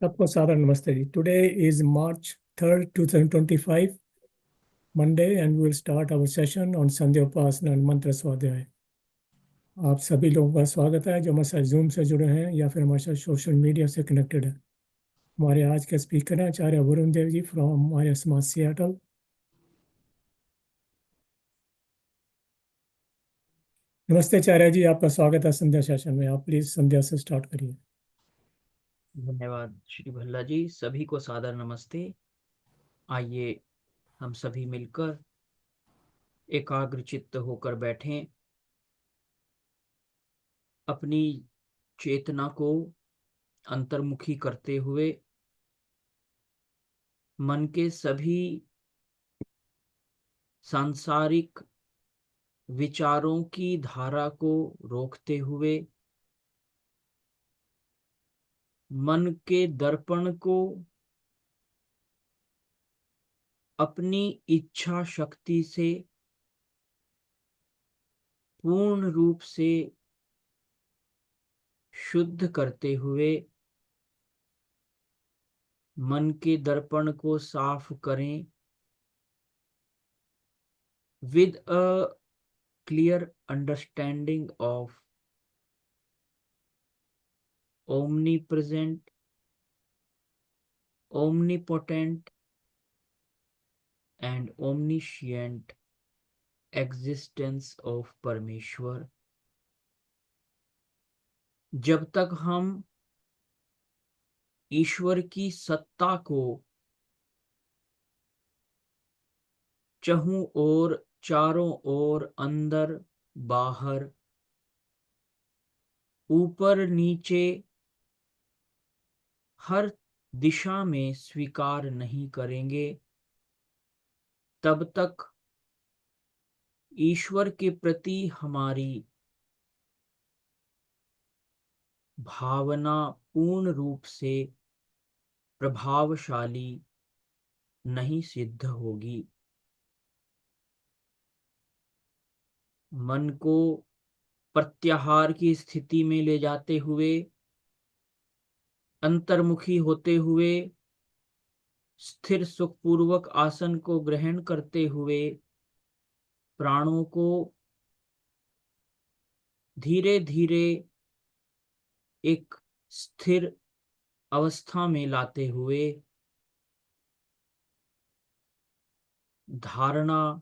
सबको सादर नमस्ते ji. Today is March 3rd, 2025, Monday, and we will start our session on Sandhya Upaasanaa and Mantra Swadhyaya. आप सभी लोगों का स्वागत है जो हमारे साथ जूम से जुड़े हैं या फिर हमारे साथ सोशल मीडिया से कनेक्टेड है। हमारे आज के स्पीकर हैं आचार्य वरुण देव जी फ्रॉम हमारे समाज सियाटल। नमस्ते आचार्य जी, आपका स्वागत है संध्या सेशन में। आप प्लीज संध्या से स्टार्ट करिए। धन्यवाद श्री भल्ला जी, सभी को सादर नमस्ते। आइए हम सभी मिलकर एकाग्रचित्त होकर बैठें, अपनी चेतना को अंतर्मुखी करते हुए मन के सभी सांसारिक विचारों की धारा को रोकते हुए मन के दर्पण को अपनी इच्छा शक्ति से पूर्ण रूप से शुद्ध करते हुए मन के दर्पण को साफ करें with a clear understanding of omnipresent, omnipotent and omniscient existence of परमेश्वर। जब तक हम ईश्वर की सत्ता को चहुं ओर, चारों ओर, अंदर बाहर, ऊपर नीचे, हर दिशा में स्वीकार नहीं करेंगे, तब तक ईश्वर के प्रति हमारी भावना पूर्ण रूप से प्रभावशाली नहीं सिद्ध होगी। मन को प्रत्याहार की स्थिति में ले जाते हुए, अंतर्मुखी होते हुए, स्थिर सुखपूर्वक आसन को ग्रहण करते हुए प्राणों को धीरे धीरे एक स्थिर अवस्था में लाते हुए धारणा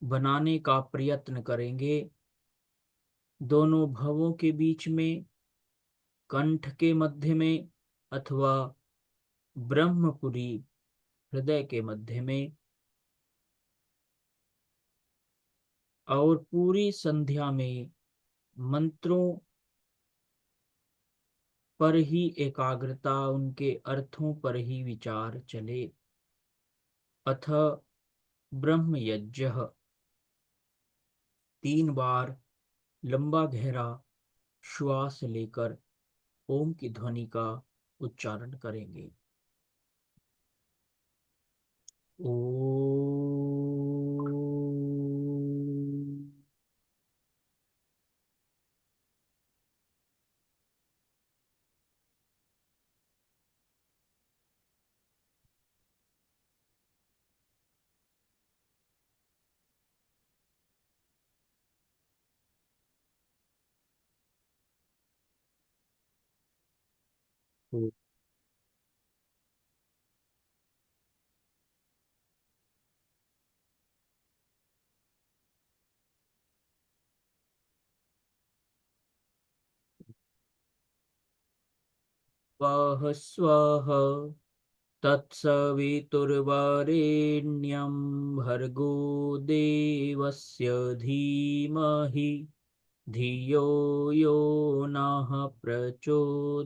बनाने का प्रयत्न करेंगे। दोनों भवों के बीच में, कंठ के मध्य में अथवा ब्रह्मपुरी हृदय के मध्य में, और पूरी संध्या में मंत्रों पर ही एकाग्रता, उनके अर्थों पर ही विचार चले। अथ ब्रह्म यज्ञः। 3 बार लंबा गहरा श्वास लेकर ओम की ध्वनि का उच्चारण करेंगे। ओम। वः स्वः तत्सवितुर्वरेण्यं भर्गो देवस्य धीमहि धियो यो नः प्रचोदयात्।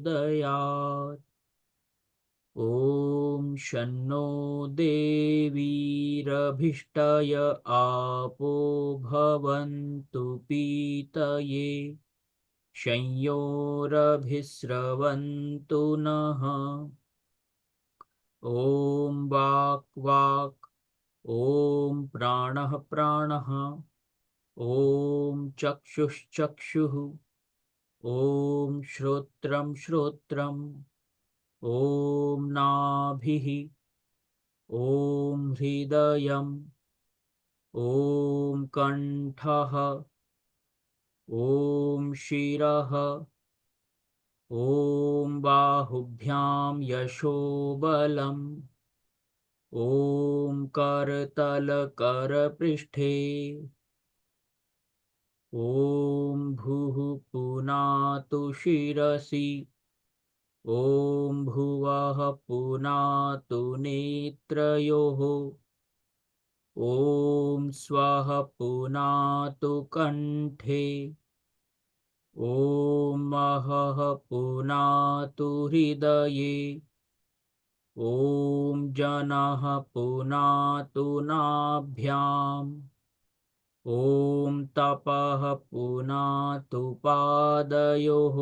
ॐ शन्नो देवीरभिष्टय आपो भवन्तु पीतये संयोरभिस्रवन्तु नः। ॐ वाक् वाक्, ॐ प्राणः प्राणः, ॐ चक्षुश्चक्षुः, ॐ श्रोत्रं श्रोत्रम्, ॐ नाभिः, ॐ हृदयम्, ॐ कण्ठः, ॐ शिरः, ॐ बाहुभ्यां यशोबलम्, ॐ करतलकरपृष्ठे, ॐ भुः पुनातु शिरसि, ॐ भुवः पुनातु नेत्रयोः, ॐ स्वः पुनातु कण्ठे, ॐ महः पुनातु हृदये, ॐ जनः पुनातु नाभ्याम्, ॐ तपः पुनातु पादयोः,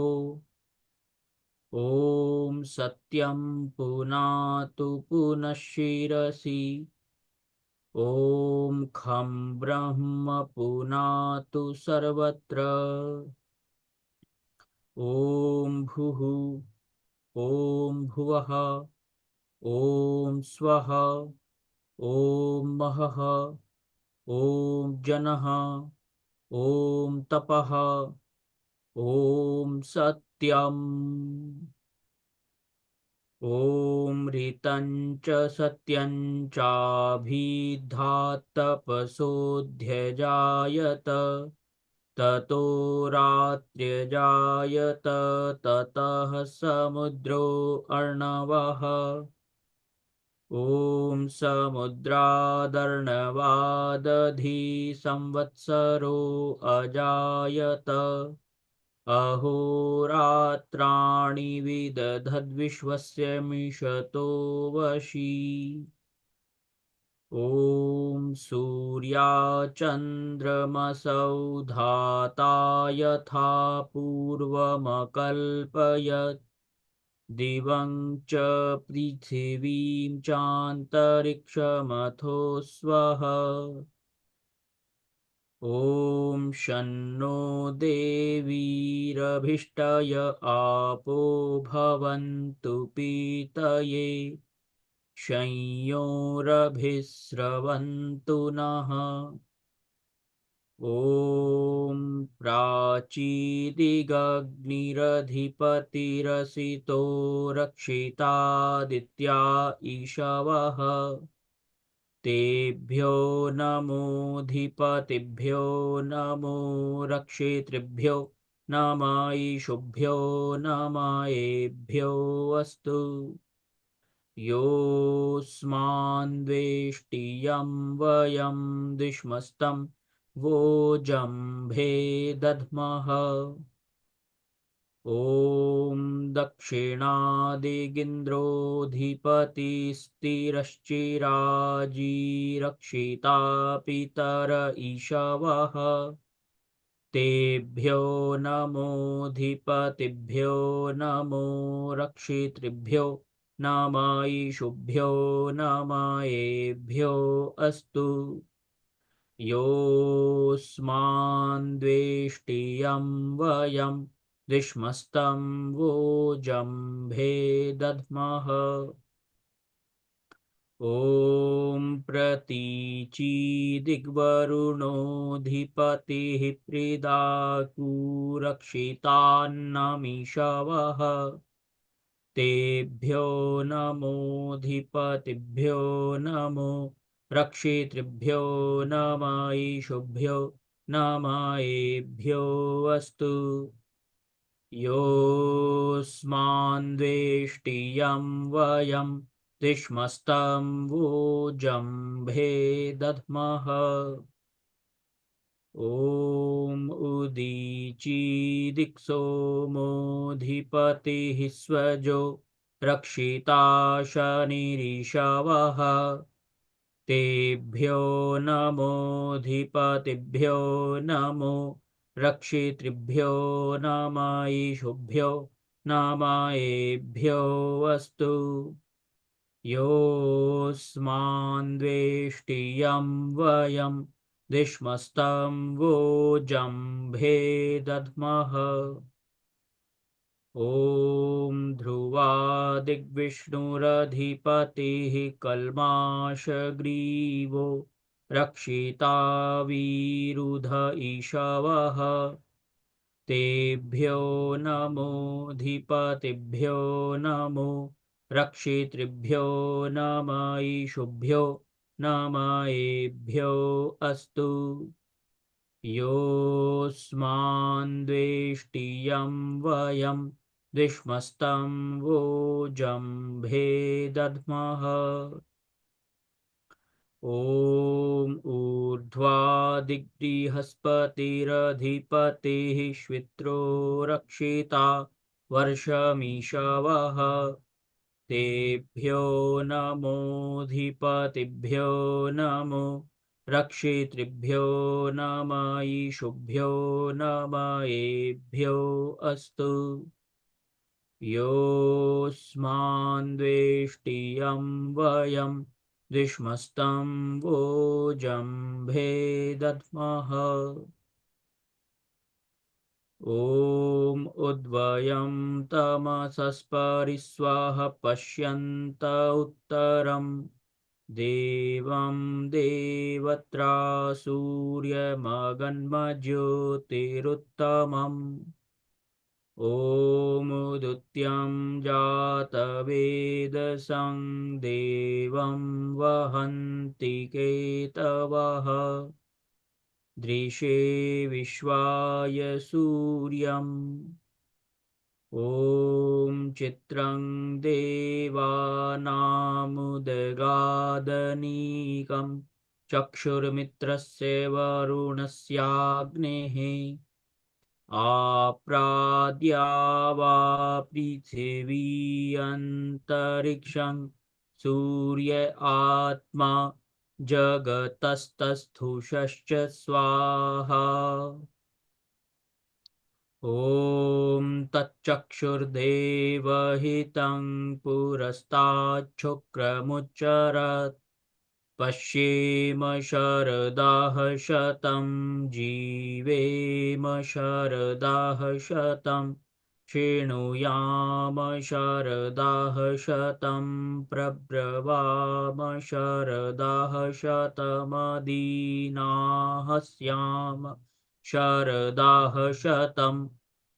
ॐ सत्यं पुनातु पुनः शिरसि, ॐ खं ब्रह्म पुनातु सर्वत्र, ॐ भुः, ॐ भुवः, ॐ स्वः, ॐ महः, ॐ जनः, ॐ तपः, ॐ सत्यम्, ॐ ऋतं च सत्यं चाभिधात्तपसोऽध्यजायत, ततो रात्र्यजायत, ततः समुद्रो अर्णवः, ॐ समुद्रादर्णवादधी संवत्सरो अजायत, अहोरात्राणि विदधद्विश्वस्य मिषतो वशी, ॐ सूर्याचन्द्रमसौ धाता यथा पूर्वमकल्पयत्, दिवं च पृथिवीं चान्तरिक्षमथो स्वः, ॐ शन्नो देवीरभिष्टय आपो भवन्तु पीतये, संयोरभिस्रवन्तु नः, ॐ प्राचीदिगग्निरधिपतिरसितो रक्षितादित्या ईशवः, तेभ्यो नमोऽधिपतिभ्यो नमो रक्षितृभ्यो नम ईशुभ्यो नम एभ्यो अस्तु, योऽस्मान्द्वेष्टियं वयं दिश्मस्तं वोजम्भे दध्मः, ॐ दक्षिणादिगिन्द्रोऽधिपतिस्थिरश्चिराजीरक्षिता पितर ईशवः, तेभ्यो नमोऽधिपतिभ्यो नमो रक्षितृभ्यो नम ईशुभ्यो नम एभ्यो अस्तु, योऽस्मान्द्वेष्टियं वयं दिश्मस्तं वोजम्भे दध्मः, ॐ प्रतीचीदिग्वरुणोऽधिपतिः प्रीदाकुरक्षितान्नमीषवः, तेभ्यो नमोऽधिपतिभ्यो नमो रक्षितृभ्यो नम ईशुभ्यो नम एभ्यो अस्तु, योऽस्मान्द्वेष्टियं वयं दिश्मस्तं वोजम्भे दध्मः, ॐ उदीचीदिक्सोमोऽधिपतिः स्वजो रक्षिता शनिरीशवः, तेभ्यो नमोऽधिपतिभ्यो नमो रक्षितृभ्यो नम ईशुभ्यो नम एभ्यो अस्तु, योऽस्मान्द्वेष्टियं वयं दिश्मस्तं वोजम्भे दध्मः, ॐ ध्रुवा दिग्विष्णुरधिपतिः कल्माषग्रीवो रक्षिता वीरुध ईशवः तेभ्यो नमोऽधिपतिभ्यो नमो रक्षितृभ्यो नम ईशुभ्यो नमएभ्यो अस्तु योऽस्मान्द्वेष्टियं वयं द्विष्मस्तं वोजम्भे दद्मः ॐ ऊर्ध्वादिबृहस्पतिरधिपतिः श्वित्रो रक्षिता वर्षमीशवः तेभ्यो नमोऽधिपतिभ्यो नमो रक्षितृभ्यो नम ईशुभ्यो नमएभ्यो अस्तु योऽस्मान्द्वेष्टियं वयं द्विष्मस्तं वोजम्भे दद्मः ॐ उद्वयं तमसस्परिस्वः पश्यन्त उत्तरं देवं देवत्रा सूर्यमगन्मज्योतिरुत्तमम् ॐ उदुत्यं जातवेदसं देवं वहन्ति केतवः दृशे विश्वाय सूर्यम् ॐ चित्रं देवानामुदगादनीकं चक्षुर्मित्रस्य वरुणस्याग्नेः आप्राद्या वा पृथिवी अन्तरिक्षं सूर्य आत्मा जगतस्तस्थुषश्च स्वाहा ॐ तच्चक्षुर्देवहितं पुरस्ताच्छुक्रमुच्चरत् पश्येम शरदाः शतं जीवेम शरदाः शतं शृणुयाम शरदाः शतं प्रब्रवाम शरदाः शतमदीनाः स्याम शरदाः शतं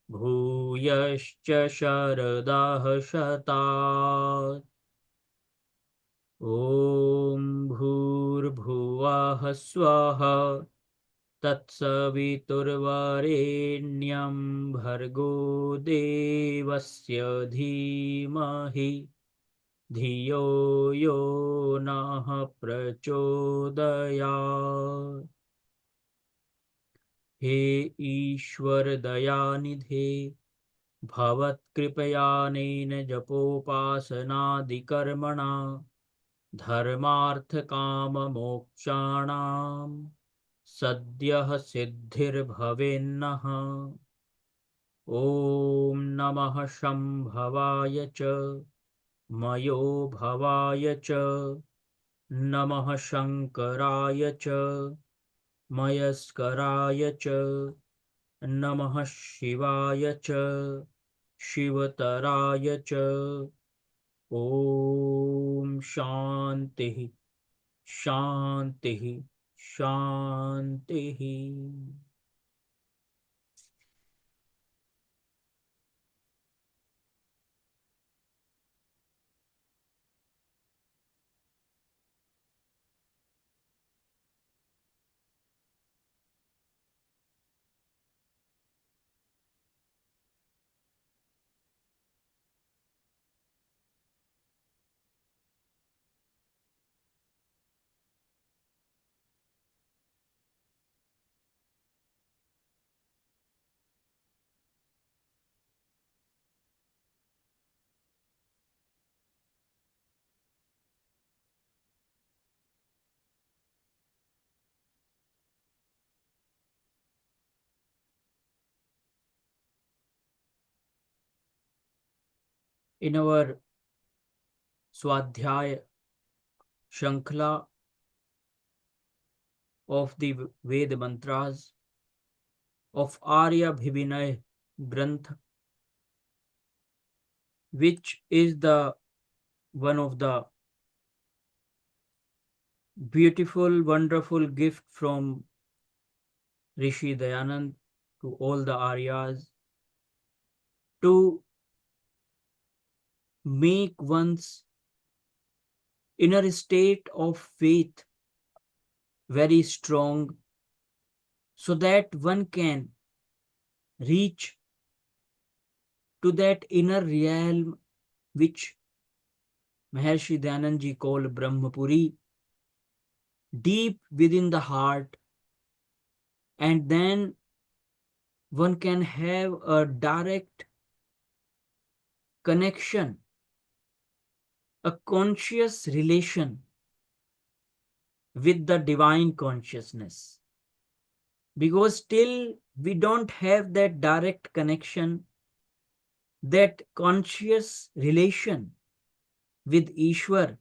भूयश्च शरदाः शतात् ॐ भूर्भुवः स्वः तत्सवितुर्वरेण्यं भर्गो देवस्य धीमहि धियो यो नः प्रचोदयात् हे ईश्वर दयानिधे भवत्कृपयानेन जपोपासनादिकर्मणा धर्मार्थकाममोक्षाणां सद्यः सिद्धिर्भवेन्नः ॐ नमः शम्भवाय च मयो भवाय च नमः शङ्कराय च मयस्कराय च नमः शिवाय च शिवतराय च ॐ शान्तिः शान्तिः शान्तिः In our Swadhyaya Shankla of the Ved mantras of Aaryabhivinaya Granth, which is the one of the beautiful, wonderful gift from Rishi Dayanand to all the Aryas to make one's inner state of faith very strong so that one can reach to that inner realm which Maharshi Dayanandji called Brahmapuri, deep within the heart, and then one can have a direct connection, a conscious relation with the divine consciousness. Because still we don't have that direct connection, that conscious relation with Ishwar.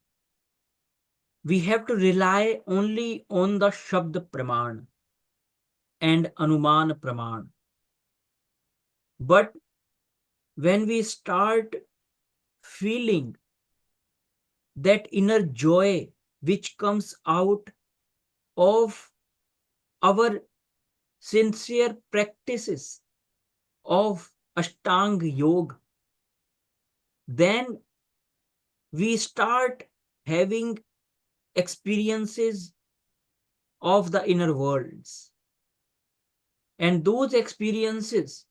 We have to rely only on the Shabd Praman and Anuman Praman. But when we start feeling that inner joy which comes out of our sincere practices of Ashtanga Yoga, then we start having experiences of the inner worlds. And those experiences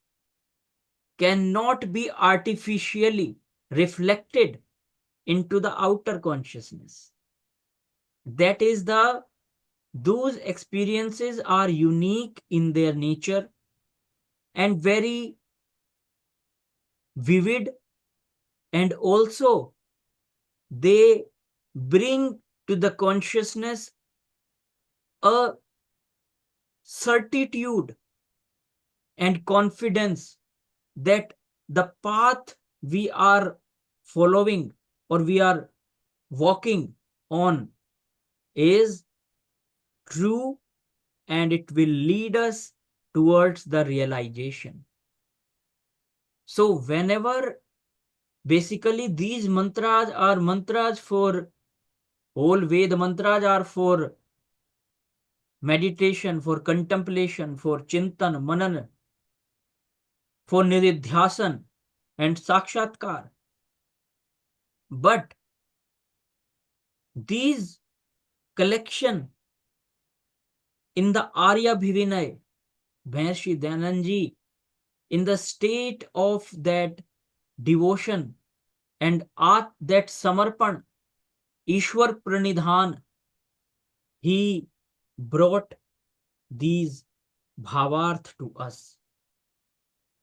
cannot be artificially reflected into the outer consciousness. That is those experiences are unique in their nature and very vivid, and also they bring to the consciousness a certitude and confidence that the path we are following or we are walking on is true and it will lead us towards the realization. So whenever basically these mantras are mantras for all Veda mantras are for meditation, for contemplation, for chintan, manan, for nididhyasan and sakshatkar. But these collection in the Aaryabhivinaya, Maharshi Dayanandji, in the state of that devotion and that samarpan, Ishwar Pranidhan, he brought these bhavarth to us.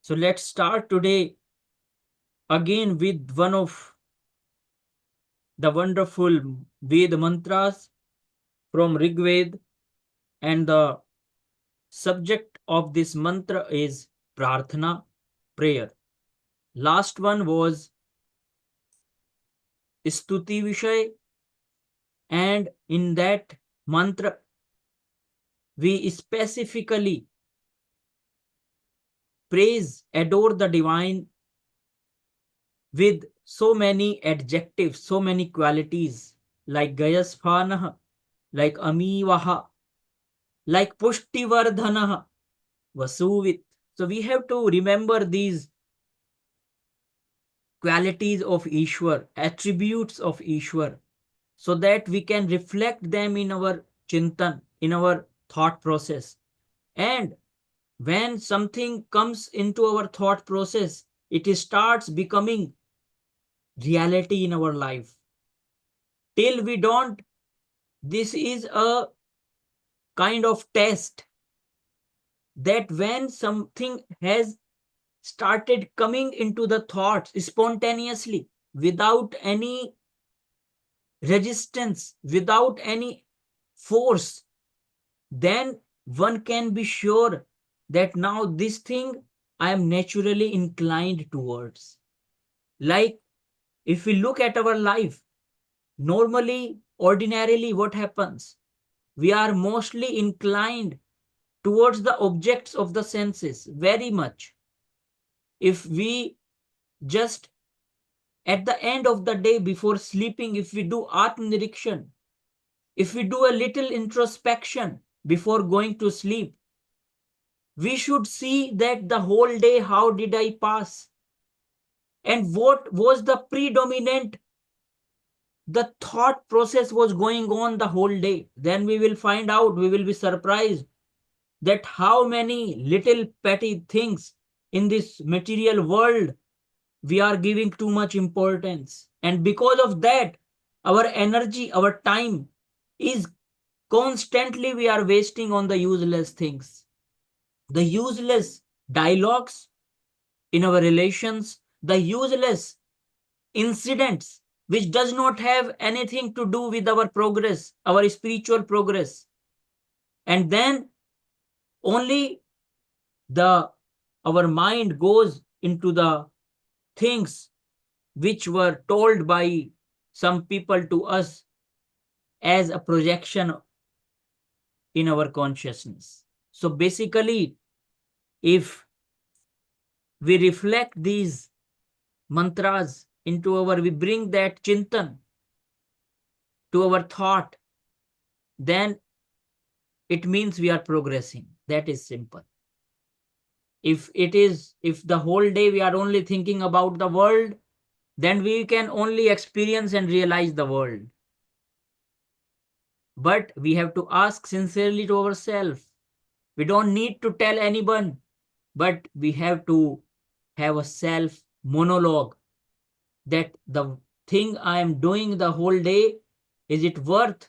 So let's start today again with one of the wonderful Veda mantras from Rigveda, and the subject of this mantra is prarthana, prayer. Last one was stuti vishay, and in that mantra we specifically praise, adore the divine with so many adjectives, so many qualities like Gayasphanaha, like Amivaha, like Pushtivardhanaha, Vasuvit. So we have to remember these qualities of Ishwar, attributes of Ishwar, so that we can reflect them in our chintan, in our thought process. And when something comes into our thought process, it starts becoming reality in our life. Till we don't, this is a kind of test that when something has started coming into the thoughts spontaneously, without any resistance, without any force, then one can be sure that now this thing I am naturally inclined towards. Like if we look at our life, normally, ordinarily, what happens? We are mostly inclined towards the objects of the senses very much. If we just At the end of the day, before sleeping, if we do Atmanirekshan, if we do a little introspection before going to sleep, we should see that the whole day, how did I pass? And what was the predominant, the thought process was going on the whole day. Then we will find out, we will be surprised that how many little petty things in this material world we are giving too much importance. And because of that, our energy, our time is constantly we are wasting on the useless things, the useless dialogues in our relations, the useless incidents which does not have anything to do with our progress, our spiritual progress. And then only the our mind goes into the things which were told by some people to us as a projection in our consciousness. So basically, if we reflect these mantras into our, we bring that chintan to our thought, then it means we are progressing. That is simple. If the whole day we are only thinking about the world, then we can only experience and realize the world. But we have to ask sincerely to ourselves. We don't need to tell anyone, but we have to have a self monologue that the thing I am doing the whole day, is it worth?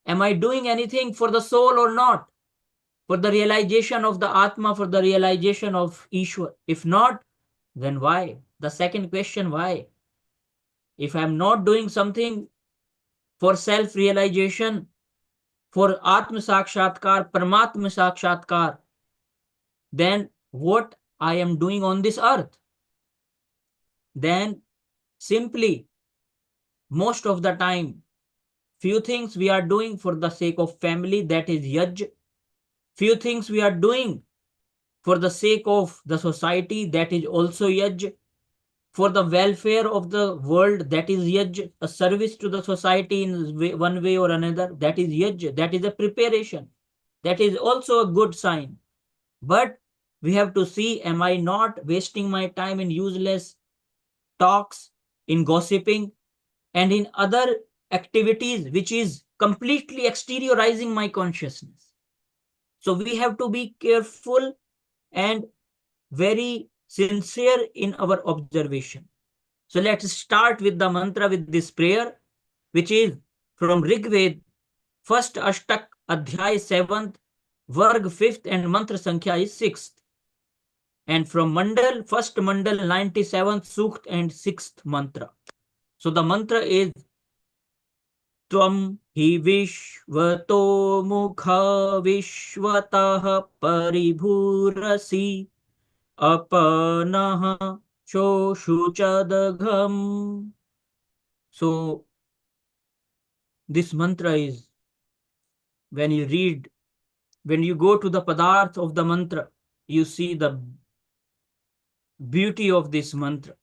Am I doing anything for the soul or not? For the realization of the Atma, for the realization of Ishwar? If not, then why? The second question, why? If I am not doing something for self-realization, for Atma Sakshatkar, Paramatma Sakshatkar, then what I am doing on this earth? Then simply, most of the time, few things we are doing for the sake of family, that is yaj. Few things we are doing for the sake of the society, that is also yaj. For the welfare of the world, that is yaj. A service to the society in one way or another, that is yaj. That is a preparation. That is also a good sign. But we have to see, am I not wasting my time in useless talks, in gossiping, and in other activities which is completely exteriorizing my consciousness? So we have to be careful and very sincere in our observation. So let's start with the mantra, with this prayer, which is from Rigveda, first Ashtak, Adhyay 7th, Varg 5th, and Mantra Sankhya is 6th. And from Mandal, first Mandal 97th Sukt and 6th Mantra. So the mantra is Tvam hi vishvato mukha vishvatah paribhurasi apanah SHOSHUCHADAGHAM. So this mantra is, when you read, when you go to the padarth of the mantra, you see the beauty of this mantra.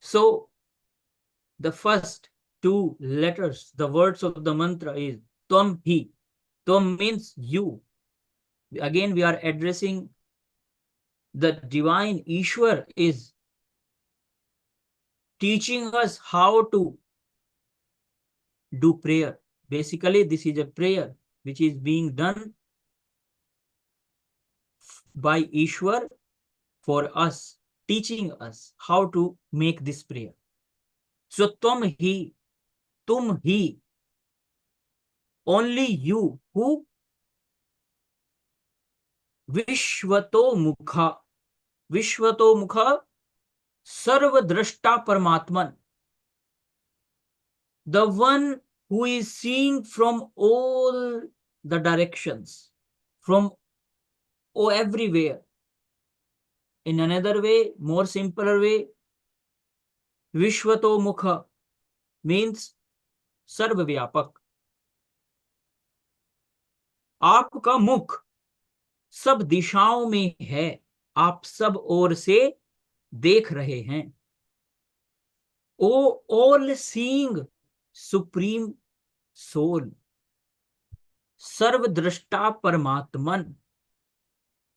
So the first two letters, the words of the mantra is Tvam hi. Tvam means you. Again, we are addressing the divine Ishwar is teaching us how to do prayer. Basically, this is a prayer which is being done by Ishwar for us, teaching us how to make this prayer. So, tum hi, only you, who? Vishvatomukha. Vishvatomukha, Sarvadrashta Paramatman. The one who is seeing from all the directions, from everywhere. In another way, more simpler way, Vishvatomukha means सर्वव्यापक. आपका मुख सब दिशाओं में है, आप सब ओर से देख रहे हैं। O all seeing supreme soul, सर्वद्रष्टा परमात्मन,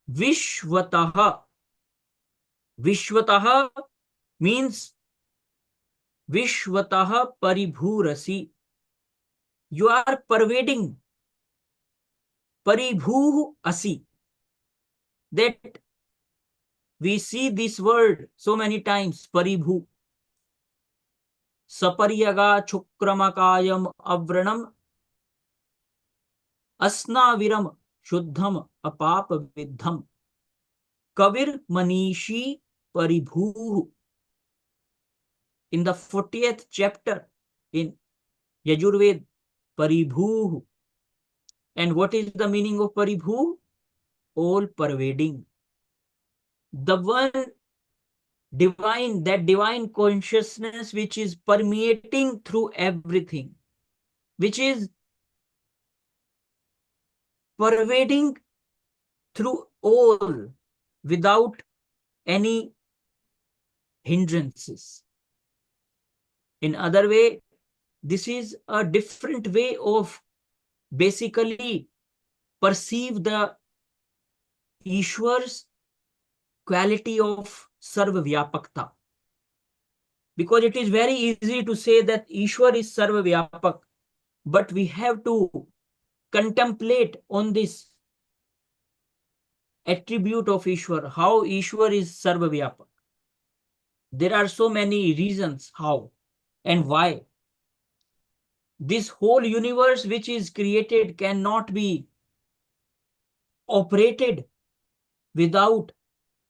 विश्वतः। विश्वतः मीन्स विश्वतः परिभूरसि, you are pervading, paribhuh asi, that we see this word so many times, paribhu, saparyaga chukramakayam avranam asnaviram shuddham apap vidham, kavir manishi paribhuh. In the 40th chapter in Yajurved, paribhuh. And what is the meaning of paribhuh? All pervading. The one divine, that divine consciousness which is permeating through everything, which is pervading through all without any hindrances. In other way, this is a different way of basically perceive the Ishwar's quality of Sarva Vyapakta. Because it is very easy to say that Ishwar is Sarva Vyapak, but we have to contemplate on this attribute of Ishwar, how Ishwar is Sarva Vyapak. There are so many reasons how and why. This whole universe which is created cannot be operated without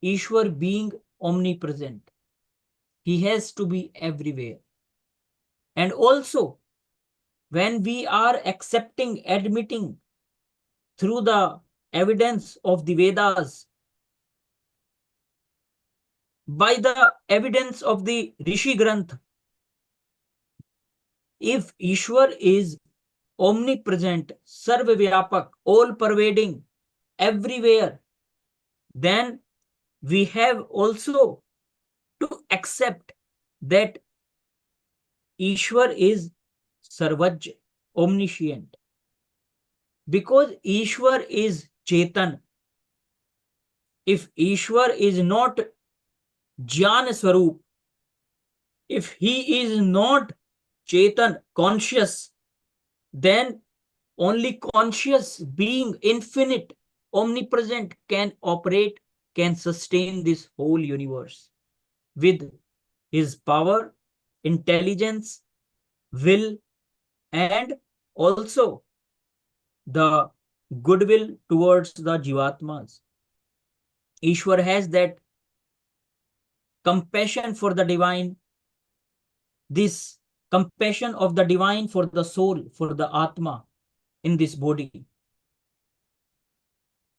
Ishwar being omnipresent. He has to be everywhere. And also, when we are accepting, admitting through the evidence of the Vedas, by the evidence of the Rishi Granth, if Ishwar is omnipresent, Sarva Vyapak, all pervading, everywhere, then we have also to accept that Ishwar is Sarvaj, omniscient. Because Ishwar is Chetan. If Ishwar is not Jnana Swarup, if he is not Chetan, conscious, then only conscious being, infinite, omnipresent, can operate, can sustain this whole universe with his power, intelligence, will, and also the goodwill towards the Jivatmas. Ishwar has that compassion for the divine, this compassion of the divine for the soul, for the Atma in this body.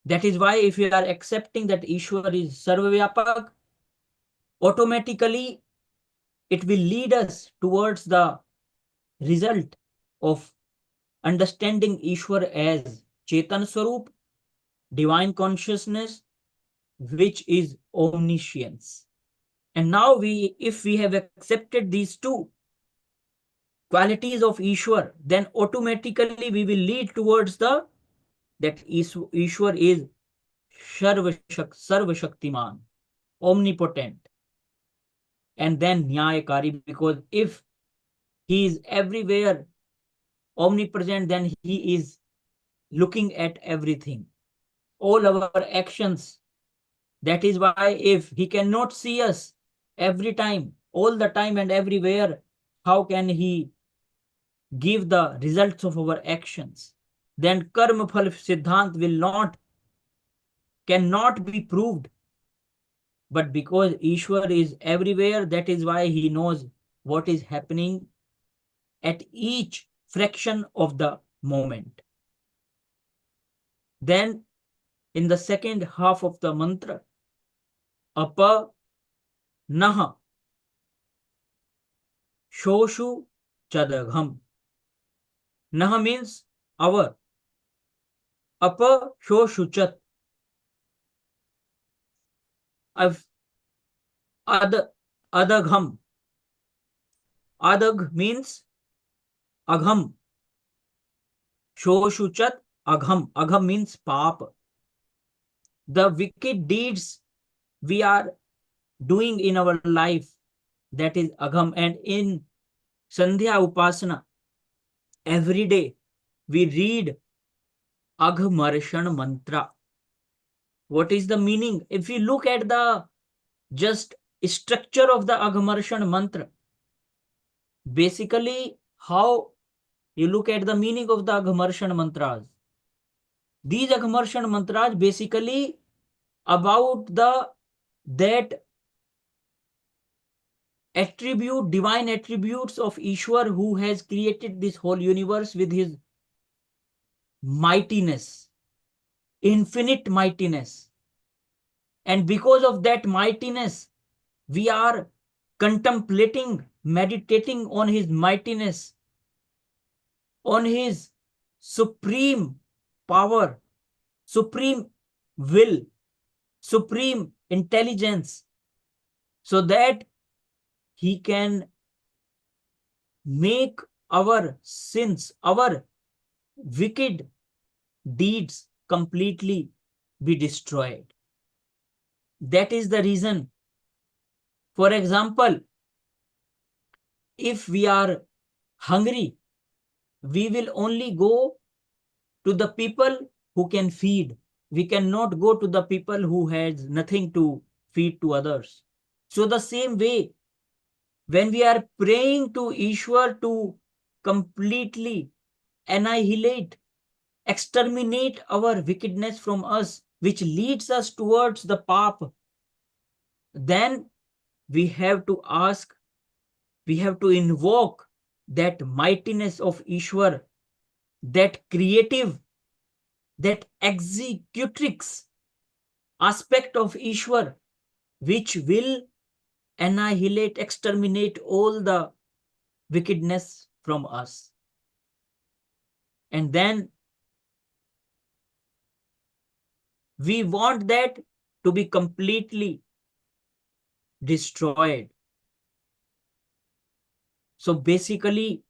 That is why if we are accepting that Ishwar is Sarvavyapak, automatically it will lead us towards the result of understanding Ishwar as Chetan Swarup, divine consciousness, which is omniscience. And now if we have accepted these two qualities of Ishwar, then automatically we will lead towards that Ishwar is Sarva Shaktiman, omnipotent, and then Nyayakari, because if he is everywhere omnipresent, then he is looking at everything, all our actions. That is why if he cannot see us every time, all the time and everywhere, how can he give the results of our actions? Then karma phal siddhant cannot be proved. But because Ishwar is everywhere, that is why he knows what is happening at each fraction of the moment. Then in the second half of the mantra, apa naha SHOSHUCHADAGHAM. Naha means our. Apa SHOSHUCHAT. Adagham. Adagh means agham. Shoshuchat agham. Agham means pap. The wicked deeds we are doing in our life, that is agham. And in Sandhya Upasana, every day we read Aghmarshan mantra. What is the meaning? If we look at the just structure of the Aghmarshan mantra, basically how you look at the meaning of the Aghmarshan mantras. These Aghmarshan mantras basically about the that attribute, divine attributes of Ishwar, who has created this whole universe with his mightiness, infinite mightiness. And because of that mightiness, we are contemplating, meditating on his mightiness, on his supreme power, supreme will, supreme intelligence, so that he can make our sins, our wicked deeds completely be destroyed. That is the reason. For example, if we are hungry, we will only go to the people who can feed. We cannot go to the people who has nothing to feed to others. So the same way, when we are praying to Ishwar to completely annihilate, exterminate our wickedness from us, which leads us towards the path, then we have to ask, we have to invoke that mightiness of Ishwar, that creative, that executrix aspect of Ishwar, which will annihilate, exterminate all the wickedness from us. And then we want that to be completely destroyed. So basically,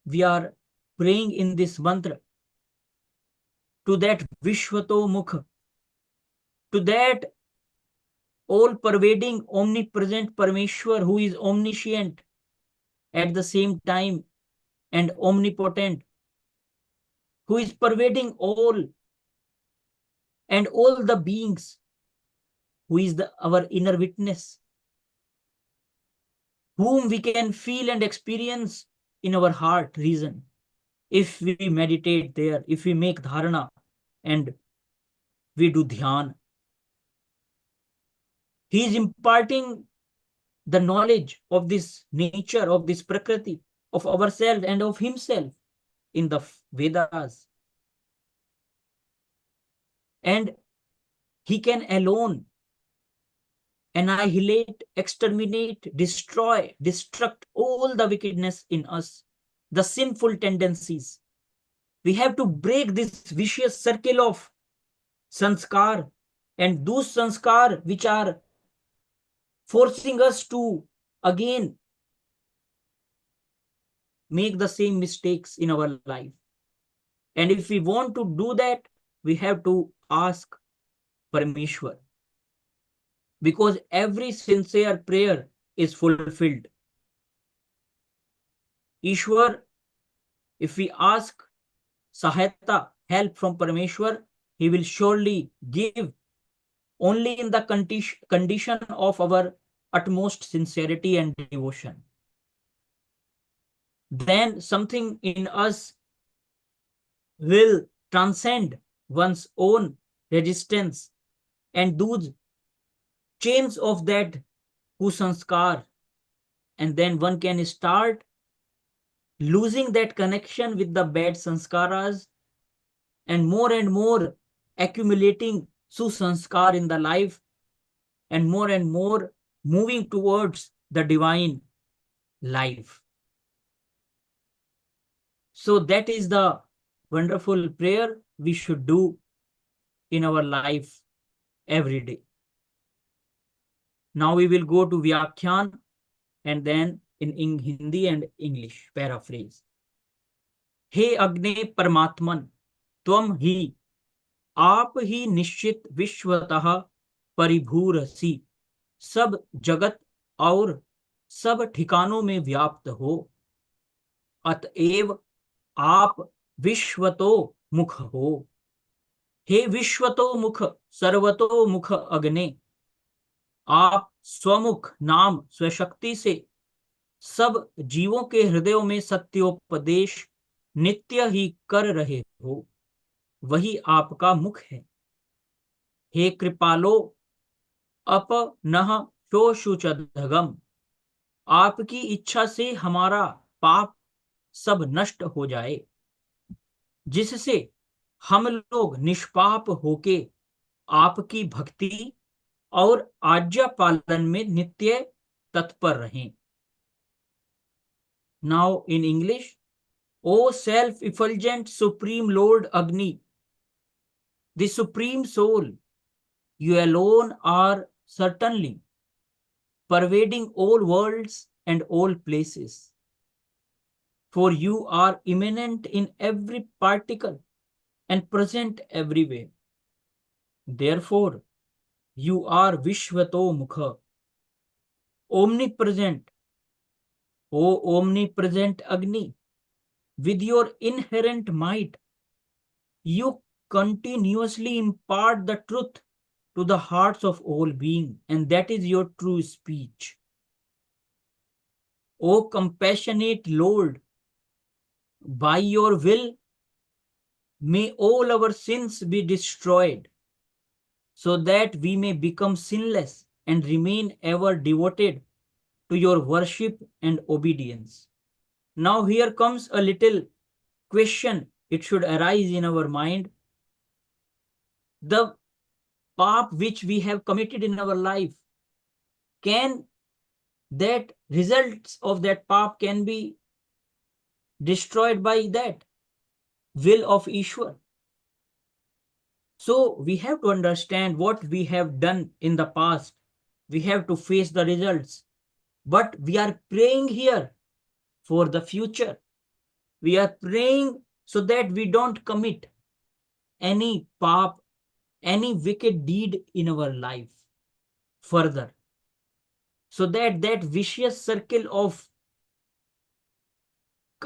we are praying in this mantra to that VISHVATOMUKHA, to that all-pervading, omnipresent Parameshwar, who is omniscient at the same time and omnipotent, who is pervading all and all the beings, who is our inner witness, whom we can feel and experience in our heart reason. If we meditate there, if we make dharana and we do dhyan, he is imparting the knowledge of this nature, of this prakriti, of ourselves and of himself in the Vedas. And he can alone annihilate, exterminate, destroy, destruct all the wickedness in us, the sinful tendencies. We have to break this vicious circle of sanskar, and those sanskar which are forcing us to again make the same mistakes in our life. And if we want to do that, we have to ask Parameshwar, because every sincere prayer is fulfilled. Ishwar, if we ask Sahayata, help from Parameshwar, he will surely give, only in the condition of our utmost sincerity and devotion. Then something in us will transcend one's own resistance, and those chains of that kusanskar, and then one can start losing that connection with the bad sanskaras and more accumulating susanskar in the life, and more moving towards the divine life. So that is the wonderful prayer we should do in our life every day. Now we will go to Vyakhyan and then in Hindi and English paraphrase. हे अग्ने परमात्मन त्वम ही आप ही निश्चित विश्वतः परिभूरसि, सब जगत और सब ठिकानों में व्याप्त हो, अतएव आप विश्वतो मुख हो। हे विश्वतो मुख सर्वतो मुख अग्ने, आप स्वमुख नाम स्वशक्ति से सब जीवों के हृदयों में सत्योपदेश नित्य ही कर रहे हो, वही आपका मुख है। हे कृपालो अपनः शोषुचदघम, आपकी इच्छा से हमारा पाप सब नष्ट हो जाए, जिससे हम लोग निष्पाप होके आपकी भक्ति और आज्ञा पालन में नित्य तत्पर रहें। Now in English, O self-effulgent Supreme Lord Agni, the Supreme Soul, you alone are certainly pervading all worlds and all places, for you are immanent in every particle and present everywhere. Therefore, you are VISHVATOMUKHA, omnipresent. O omnipresent Agni, with your inherent might, you continuously impart the truth to the hearts of all beings, and that is your true speech. O compassionate Lord, by your will, may all our sins be destroyed, so that we may become sinless and remain ever devoted to your worship and obedience. Now here comes a little question. It should arise in our mind. The path which we have committed in our life, can that results of that path can be destroyed by that will of Ishwar? So we have to understand what we have done in the past. We have to face the results. But we are praying here for the future. We are praying so that we don't commit any path, any wicked deed in our life further, so that that vicious circle of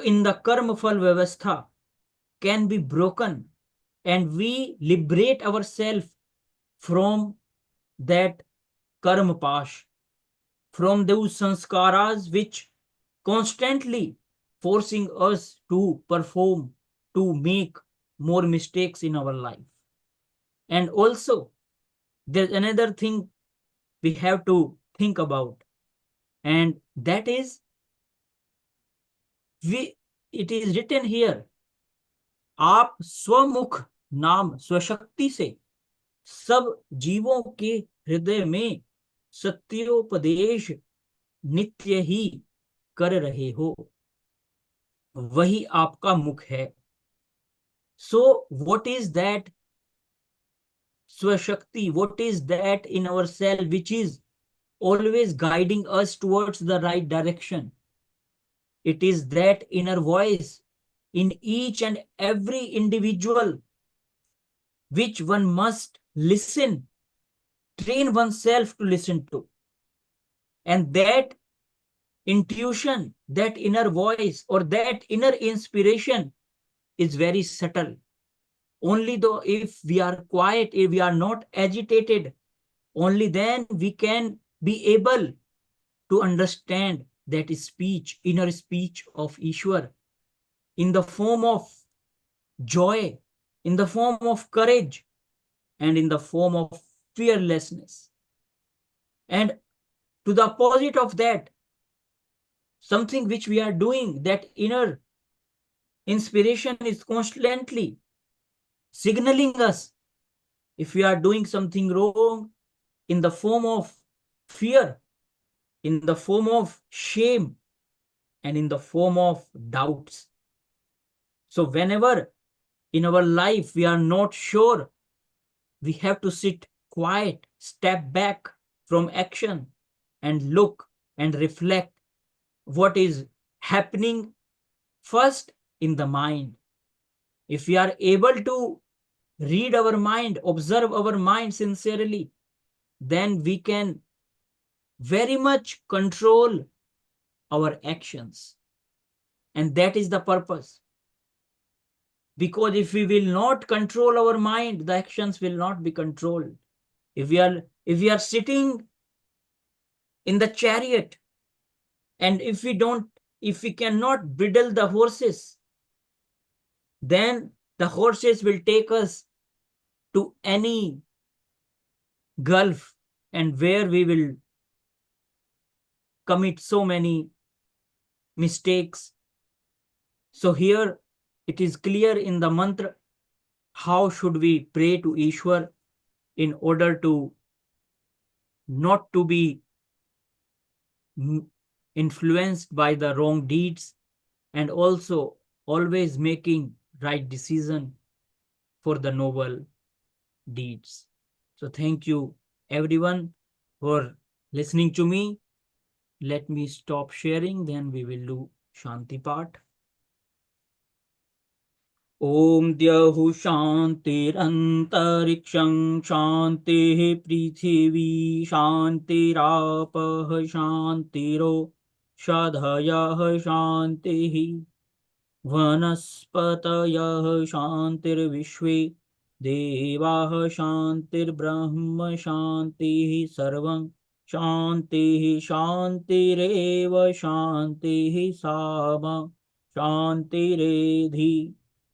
in the karma phal vyavastha can be broken, and we liberate ourselves from that karma pash, from those sanskaras which constantly forcing us to perform, to make more mistakes in our life. And also, there's another thing we have to think about, and that is, it is written here, आप स्वमुख नाम स्वशक्ति से सब जीवों के हृदय में सत्योपदेश नित्य ही कर रहे हो, वही आपका मुख है. So what is that swashakti? What is that in ourselves which is always guiding us towards the right direction? It is that inner voice in each and every individual, which one must listen, train oneself to listen to. And that intuition, that inner voice, or that inner inspiration is very subtle. Only though if we are quiet, if we are not agitated, only then we can be able to understand that speech, inner speech of Ishwar, in the form of joy, in the form of courage, and in the form of fearlessness. And to the opposite of that, something which we are doing, that inner inspiration is constantly signaling us if we are doing something wrong, in the form of fear, in the form of shame, and in the form of doubts. So whenever in our life we are not sure, we have to sit quiet, step back from action, and look and reflect what is happening first in the mind. If we are able to read our mind, observe our mind sincerely, then we can very much control our actions. And that is the purpose. Because if we will not control our mind, the actions will not be controlled. If we are sitting in the chariot, and if we cannot bridle the horses, then the horses will take us to any gulf, and where we will commit so many mistakes. So here it is clear in the mantra how should we pray to Ishwar in order to not to be influenced by the wrong deeds, and also always making right decision for the noble deeds. So thank you everyone for listening to me. Let me stop sharing, then we will do Shanti part. Om Dyahu Shantirantarikshaṁ Shantiः Prithivī Shantirapah Shantiro Swadhyaya Shantiः Vanaspatayah Shantirvishve Devah Shantirbrahma Shantiः Sarvam Shantiः Shantireva Shantiः Sama Shantiredhi